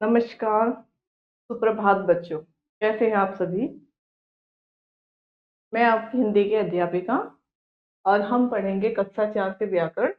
नमस्कार, सुप्रभात बच्चों। कैसे हैं आप सभी? मैं आपकी हिंदी की अध्यापिका और हम पढ़ेंगे कक्षा 4 के व्याकरण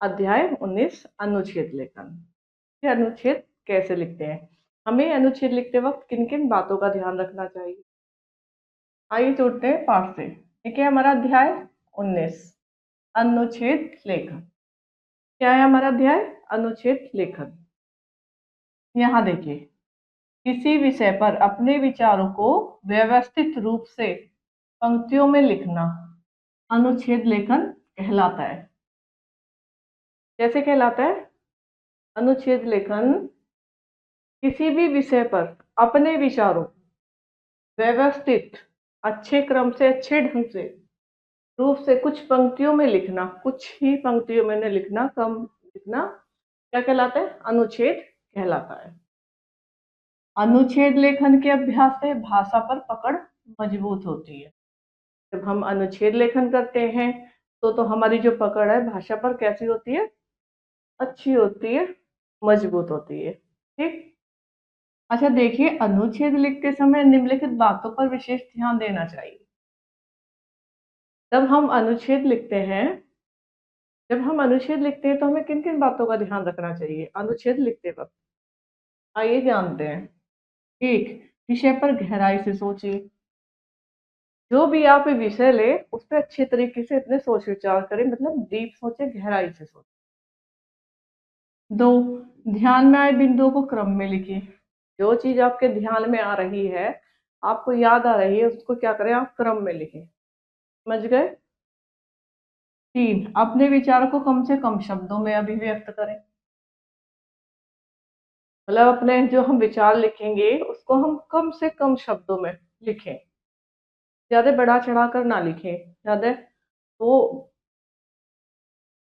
अध्याय 19 अनुच्छेद लेखन। ये अनुच्छेद कैसे लिखते हैं? हमें अनुच्छेद लिखते वक्त किन-किन बातों का ध्यान रखना चाहिए? आइए जुड़ते हैं पाठ से। ठीक है, हमारा अध्याय 19 अनुच्छेद लेखन। क्या है हमारा अध्याय? अनुच्छेद लेखन। यहाँ देखिए, किसी विषय पर अपने विचारों को व्यवस्थित रूप से पंक्तियों में लिखना अनुच्छेद लेखन कहलाता है। कैसे कहलाता है? अनुच्छेद लेखन किसी भी विषय पर अपने विचारों व्यवस्थित अच्छे क्रम से, अच्छे ढंग से, रूप से कुछ पंक्तियों में लिखना, कुछ ही पंक्तियों में न लिखना, कम लिखना, क्या कहलाता है? अनुच्छेद कहलाता है। अनुच्छेद लेखन के अभ्यास से भाषा पर पकड़ मजबूत होती है। जब हम अनुच्छेद लेखन करते हैं तो हमारी जो पकड़ है भाषा पर कैसी होती है? अच्छी होती है, मजबूत होती है। ठीक। अच्छा देखिए, अनुच्छेद लिखते समय निम्नलिखित बातों पर विशेष ध्यान देना चाहिए। जब हम अनुच्छेद लिखते हैं तो हमें किन किन बातों का ध्यान रखना चाहिए अनुच्छेद लिखते वक्त? आइए जानते हैं। एक, विषय पर गहराई से सोचिए। जो भी आप विषय ले उस पर अच्छे तरीके से अपने सोच विचार करें, मतलब डीप सोचे, गहराई से सोचे। दो, ध्यान में आए बिंदुओं को क्रम में लिखिए। जो चीज आपके ध्यान में आ रही है, आपको याद आ रही है, उसको क्या करें? आप क्रम में लिखें। समझ गए? तीन, अपने विचारों को कम से कम शब्दों में अभिव्यक्त करें। मतलब अपने जो हम विचार लिखेंगे उसको हम कम से कम शब्दों में लिखें, ज्यादा बढ़ा चढ़ा कर ना लिखें। ज्यादा वो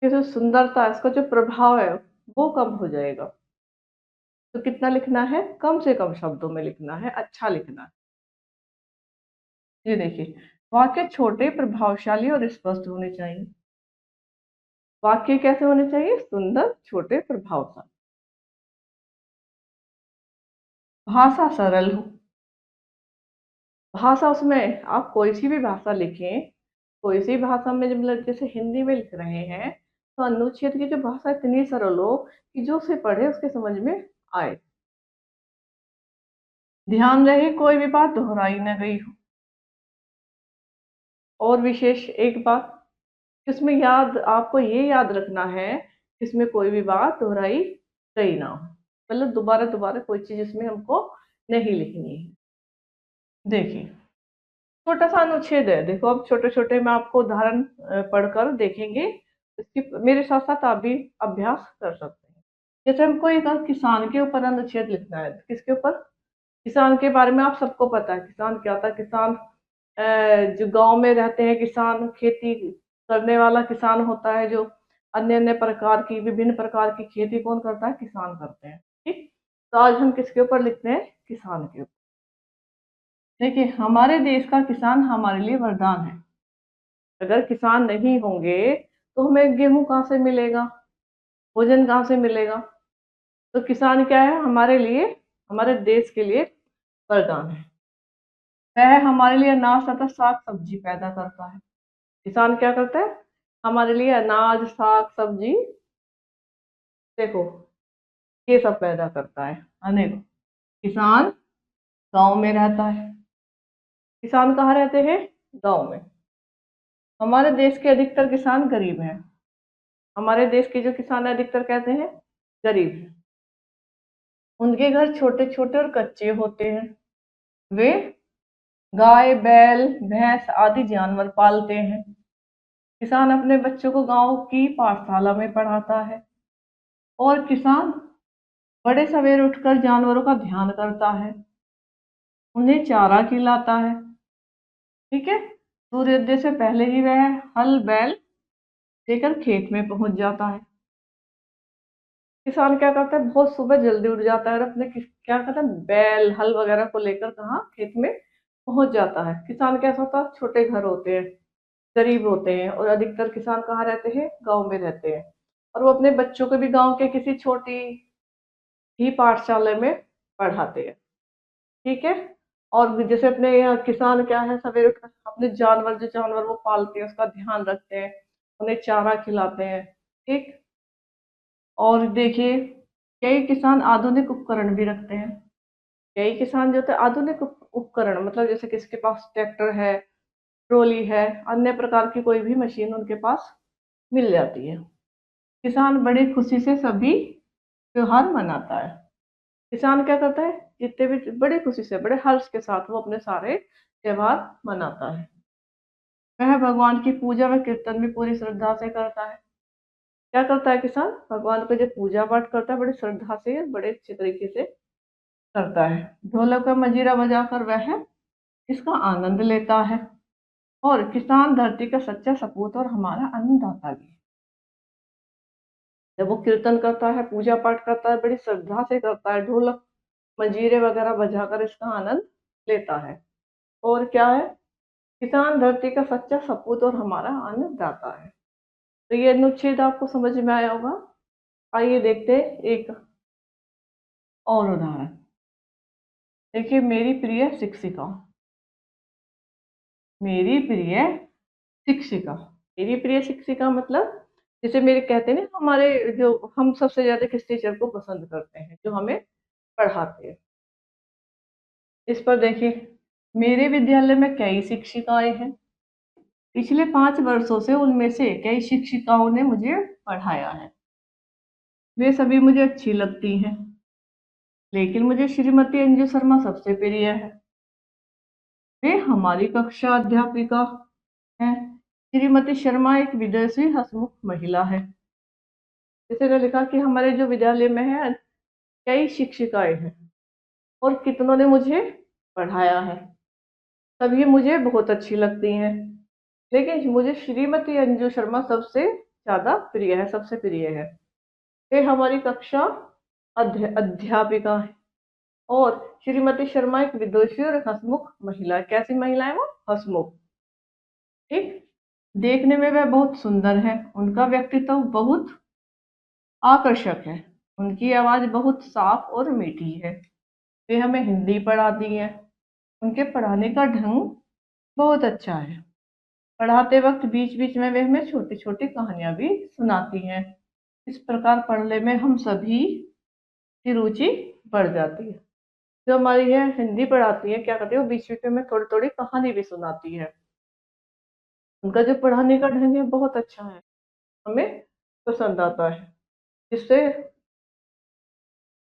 की जो सुंदरता है, उसका जो प्रभाव है वो कम हो जाएगा। तो कितना लिखना है? कम से कम शब्दों में लिखना है, अच्छा लिखना है। ये देखिए, वाक्य छोटे, प्रभावशाली और स्पष्ट होने चाहिए। वाक्य कैसे होने चाहिए? सुंदर, छोटे, प्रभावशाली। भाषा सरल हो। भाषा उसमें आप कोई सी भी भाषा लिखें, कोई सी भाषा में, मतलब जैसे हिंदी में लिख रहे हैं तो अनुच्छेद की जो भाषा इतनी सरल हो कि जो उसे पढ़े उसके समझ में आए। ध्यान रहे कोई भी बात दोहराई न गई हो। और विशेष एक बात, इसमें याद, आपको ये याद रखना है इसमें कोई भी बात दोहराई गई ना हो, मतलब दोबारा दोबारा कोई चीज इसमें हमको नहीं लिखनी है। देखिए, छोटा सा अनुच्छेद है। देखो, अब छोटे छोटे मैं आपको उदाहरण पढ़कर देखेंगे, इसकी मेरे साथ साथ आप भी अभ्यास कर सकते हैं। जैसे हमको एक किसान के ऊपर अनुच्छेद लिखना है। किसके ऊपर? किसान के बारे में आप सबको पता है। किसान क्या होता है? किसान जो गांव में रहते हैं, किसान खेती करने वाला किसान होता है। जो अन्य अन्य प्रकार की, विभिन्न प्रकार की खेती कौन करता है? किसान करते हैं। ठीक। तो आज हम किसके ऊपर लिखते हैं? किसान के ऊपर। देखिए, हमारे देश का किसान हमारे लिए वरदान है। अगर किसान नहीं होंगे तो हमें गेहूं कहाँ से मिलेगा? भोजन कहाँ से मिलेगा? तो किसान क्या है हमारे लिए? हमारे देश के लिए वरदान है। वह हमारे लिए अनाज तथा साग सब्जी पैदा करता है। किसान क्या करता है? हमारे लिए अनाज, साग सब्जी, देखो, ये सब पैदा करता है। अनेक किसान गांव में रहता है। किसान कहाँ रहते हैं? गांव में। हमारे देश के अधिकतर किसान गरीब हैं। हमारे देश के जो किसान है अधिकतर कहते हैं गरीब हैं। उनके घर छोटे छोटे और कच्चे होते हैं। वे गाय, बैल, भैंस आदि जानवर पालते हैं। किसान अपने बच्चों को गांव की पाठशाला में पढ़ाता है। और किसान बड़े सवेरे उठकर जानवरों का ध्यान करता है, उन्हें चारा खिलाता है। ठीक है। सूर्योदय से पहले ही वह हल बैल लेकर खेत में पहुंच जाता है। किसान क्या करता है? बहुत सुबह जल्दी उठ जाता है और अपने क्या करता है? बैल, हल वगैरह को लेकर कहाँ? खेत में पहुंच जाता है। किसान कैसा होता है? छोटे घर होते हैं, गरीब होते हैं, और अधिकतर किसान कहाँ रहते हैं? गांव में रहते हैं। और वो अपने बच्चों को भी गांव के किसी छोटी ही पाठशाला में पढ़ाते हैं। ठीक है। और जैसे अपने यहाँ किसान क्या है, सवेरे अपने जानवर, जो जानवर वो पालते हैं उसका ध्यान रखते हैं, उन्हें चारा खिलाते हैं। ठीक। और देखिए, कई किसान आधुनिक उपकरण भी रखते हैं। कई किसान जो होते हैं आधुनिक उपकरण, मतलब जैसे किसके पास ट्रैक्टर है, ट्रॉली है, अन्य प्रकार की कोई भी मशीन उनके पास मिल जाती है। किसान बड़ी खुशी से सभी त्योहार मनाता है। किसान क्या करता है, जितने भी बड़ी खुशी से, बड़े हर्ष के साथ वो अपने सारे त्योहार मनाता है। वह भगवान की पूजा व कीर्तन भी पूरी श्रद्धा से करता है। क्या करता है किसान, भगवान को जो पूजा पाठ करता है बड़ी श्रद्धा से, बड़े अच्छे तरीके से करता है। ढोलक का मजीरा बजाकर वह इसका आनंद लेता है। और किसान धरती का सच्चा सपूत और हमारा अन्नदाता भी है। जब वो कीर्तन करता है, पूजा पाठ करता है, बड़ी श्रद्धा से करता है, ढोलक मंजीरे वगैरह बजाकर इसका आनंद लेता है। और क्या है, किसान धरती का सच्चा सपूत और हमारा अन्नदाता है। तो ये अनुच्छेद आपको समझ में आया होगा। आइए देखते हैं एक और उदाहरण। देखिए, मेरी प्रिय शिक्षिका। मेरी प्रिय शिक्षिका। मेरी प्रिय शिक्षिका मतलब, जैसे मेरे कहते हैं ना, हमारे जो, हम सबसे ज्यादा किस टीचर को पसंद करते हैं, जो हमें पढ़ाते हैं। इस पर देखिए, मेरे विद्यालय में कई शिक्षिकाएं हैं। पिछले 5 वर्षों से उनमें से कई शिक्षिकाओं ने मुझे पढ़ाया है। वे सभी मुझे अच्छी लगती हैं, लेकिन मुझे श्रीमती अंजू शर्मा सबसे प्रिय है। वे हमारी कक्षा अध्यापिका हैं। श्रीमती शर्मा एक विदेशी हंसमुख महिला है। जैसे ने लिखा कि हमारे जो विद्यालय में है कई शिक्षिकाएं हैं और कितनों ने मुझे पढ़ाया है। सभी मुझे बहुत अच्छी लगती हैं, लेकिन मुझे श्रीमती अंजू शर्मा सबसे ज्यादा प्रिय है, सबसे प्रिय है। वे हमारी कक्षा अध्यापिका है। और श्रीमती शर्मा एक विदुषी और हंसमुख महिला है। कैसी महिला है वो, हंसमुख। ठीक। देखने में वह बहुत सुंदर है। उनका व्यक्तित्व बहुत आकर्षक है। उनकी आवाज बहुत साफ और मीठी है। वे हमें हिंदी पढ़ाती हैं। उनके पढ़ाने का ढंग बहुत अच्छा है। पढ़ाते वक्त बीच बीच में वे हमें छोटी छोटी कहानियां भी सुनाती हैं। इस प्रकार पढ़ने में हम सभी की रुचि बढ़ जाती है। जो हमारी है हिंदी पढ़ाती है, क्या करती है, वो बीच बीच में थोड़ी थोड़ी कहानी भी सुनाती है। उनका जो पढ़ाने का ढंग है बहुत अच्छा है, हमें पसंद आता है। जिससे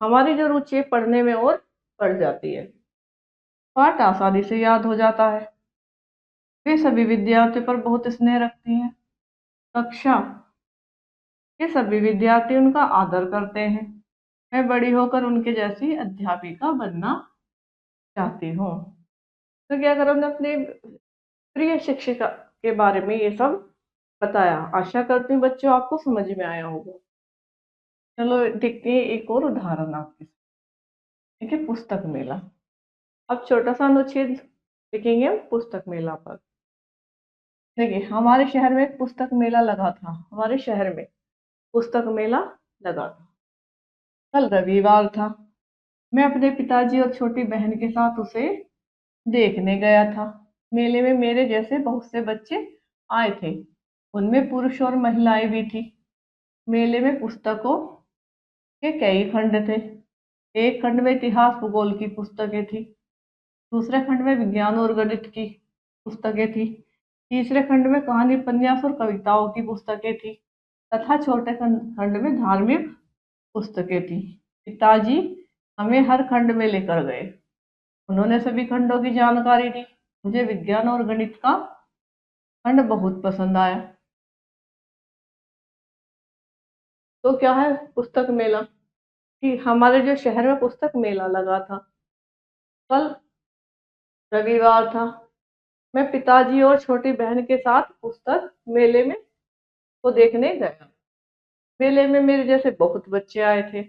हमारी जो रुचि है पढ़ने में और बढ़ जाती है। पाठ आसानी से याद हो जाता है। वे सभी विद्यार्थियों पर बहुत स्नेह रखती हैं। कक्षा के सभी विद्यार्थी उनका आदर करते हैं। मैं बड़ी होकर उनके जैसी अध्यापिका बनना चाहती हूँ। तो क्या करो, हमने अपने प्रिय शिक्षिका के बारे में ये सब बताया। आशा करती हूँ बच्चों आपको समझ में आया होगा। चलो देखते हैं एक और उदाहरण आपके साथ। ठीक है, पुस्तक मेला। अब छोटा सा अनुच्छेद लिखेंगे हम पुस्तक मेला पर। देखिए, हमारे शहर में एक पुस्तक मेला लगा था। हमारे शहर में पुस्तक मेला लगा था। कल रविवार था। मैं अपने पिताजी और छोटी बहन के साथ उसे देखने गया था। मेले में मेरे जैसे बहुत से बच्चे आए थे। उनमें पुरुष और महिलाएं भी थी। मेले में पुस्तकों के कई खंड थे। एक खंड में इतिहास भूगोल की पुस्तकें थी। दूसरे खंड में विज्ञान और गणित की पुस्तकें थी। तीसरे खंड में कहानी, उपन्यास और कविताओं की पुस्तकें थी तथा छोटे खंड में धार्मिक पुस्तकें थी। पिताजी हमें हर खंड में लेकर गए। उन्होंने सभी खंडों की जानकारी दी। मुझे विज्ञान और गणित का खंड बहुत पसंद आया। तो क्या है, पुस्तक मेला कि हमारे जो शहर में पुस्तक मेला लगा था। कल रविवार था। मैं पिताजी और छोटी बहन के साथ पुस्तक मेले में को देखने गया। मेले में मेरे जैसे बहुत बच्चे आए थे।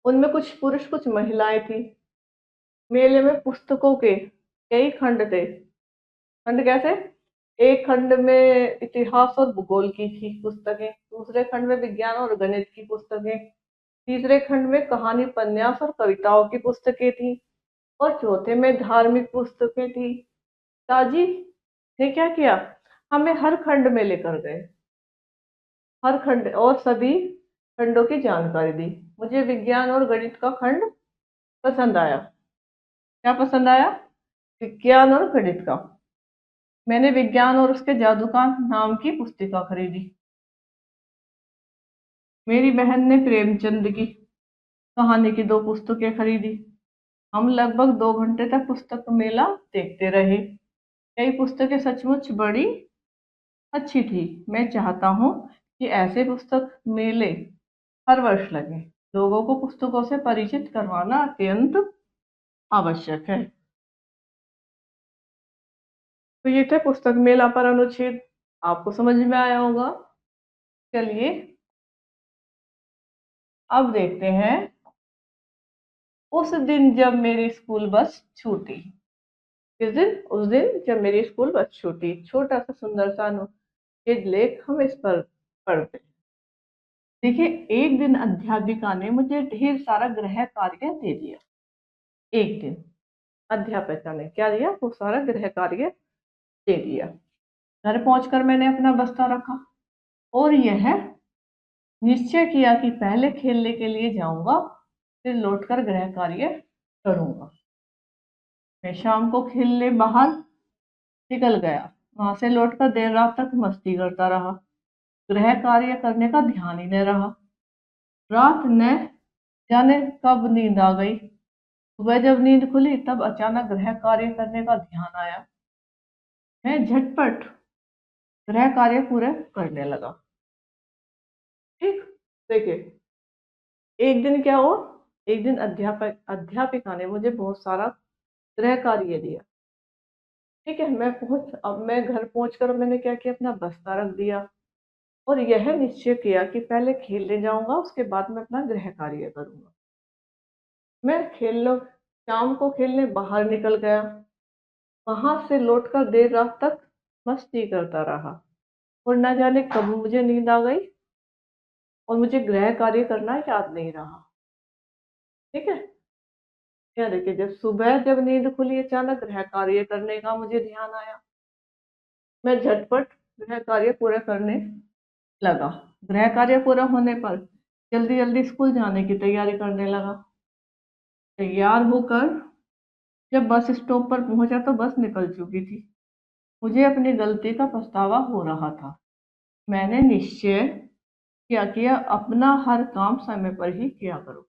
उनमें कुछ पुरुष कुछ महिलाएं थी। मेले में पुस्तकों के कई खंड थे। खंड कैसे, एक खंड में इतिहास और भूगोल की थी पुस्तकें, दूसरे खंड में विज्ञान और गणित की पुस्तकें, तीसरे खंड में कहानी, उपन्यास और कविताओं की पुस्तकें थी, और चौथे में धार्मिक पुस्तकें थी। ताजी ने क्या किया, हमें हर खंड में लेकर गए, हर खंड और सभी खंडों की जानकारी दी। मुझे विज्ञान और गणित का खंड पसंद आया। क्या पसंद आया? विज्ञान और गणित का। मैंने विज्ञान और उसके जादू का नाम की पुस्तिका खरीदी। मेरी बहन ने प्रेमचंद की कहानी की 2 पुस्तकें खरीदी। हम लगभग 2 घंटे तक पुस्तक मेला देखते रहे। कई पुस्तकें सचमुच बड़ी अच्छी थी। मैं चाहता हूँ कि ऐसे पुस्तक मेले हर वर्ष लगे। लोगों को पुस्तकों से परिचित करवाना अत्यंत आवश्यक है। तो ये थे पुस्तक मेला पर अनुच्छेद। आपको समझ में आया होगा। चलिए अब देखते हैं, उस दिन जब मेरी स्कूल बस छूटी। किस दिन? उस दिन जब मेरी स्कूल बस छूटी। छोटा सा सुंदर सा अनुच्छेद लेख हम इस पर पढ़ते हैं। देखिए, एक दिन अध्यापिका ने मुझे ढेर सारा गृह कार्य दे दिया। एक दिन अध्यापिका ने क्या दिया? वो सारा गृह कार्य दे दिया। घर पहुंचकर मैंने अपना बस्ता रखा और यह निश्चय किया कि पहले खेलने के लिए जाऊंगा, फिर लौटकर गृह कार्य करूंगा। मैं शाम को खेलने बाहर निकल गया। वहां से लौटकर देर रात तक मस्ती करता रहा। गृह कार्य करने का ध्यान ही न रहा। रात न जाने कब नींद आ गई। सुबह जब नींद खुली तब अचानक गृह कार्य करने का ध्यान आया। मैं झटपट गृह कार्य पूरे करने लगा। ठीक। देखिए, एक दिन क्या हुआ, एक दिन अध्यापिका ने मुझे बहुत सारा गृह कार्य दिया। ठीक है, अब मैं घर पहुंचकर मैंने क्या किया, अपना बस्ता रख दिया और यह निश्चय किया कि पहले खेलने जाऊंगा, उसके बाद मैं अपना गृह कार्य करूंगा। मैं खेल शाम को खेलने बाहर निकल गया। वहां से लौटकर देर रात तक मस्ती करता रहा और न जाने कब मुझे नींद आ गई और मुझे गृह कार्य करना याद नहीं रहा। ठीक है। क्या देखिए, जब नींद खुली अचानक गृह कार्य करने का मुझे ध्यान आया। मैं झटपट गृह कार्य पूरा करने लगा। गृह कार्य पूरा होने पर जल्दी जल्दी स्कूल जाने की तैयारी करने लगा। तैयार होकर जब बस स्टॉप पर पहुंचा तो बस निकल चुकी थी। मुझे अपनी गलती का पछतावा हो रहा था। मैंने निश्चय किया कि अपना हर काम समय पर ही किया करो।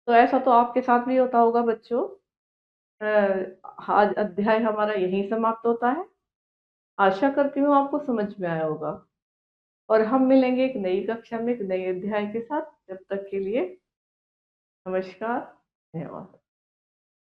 तो ऐसा तो आपके साथ भी होता होगा बच्चों। आज अध्याय हमारा यहीं समाप्त होता है। आशा करती हूँ आपको समझ में आया होगा, और हम मिलेंगे एक नई कक्षा में एक नए अध्याय के साथ। जब तक के लिए नमस्कार, धन्यवाद।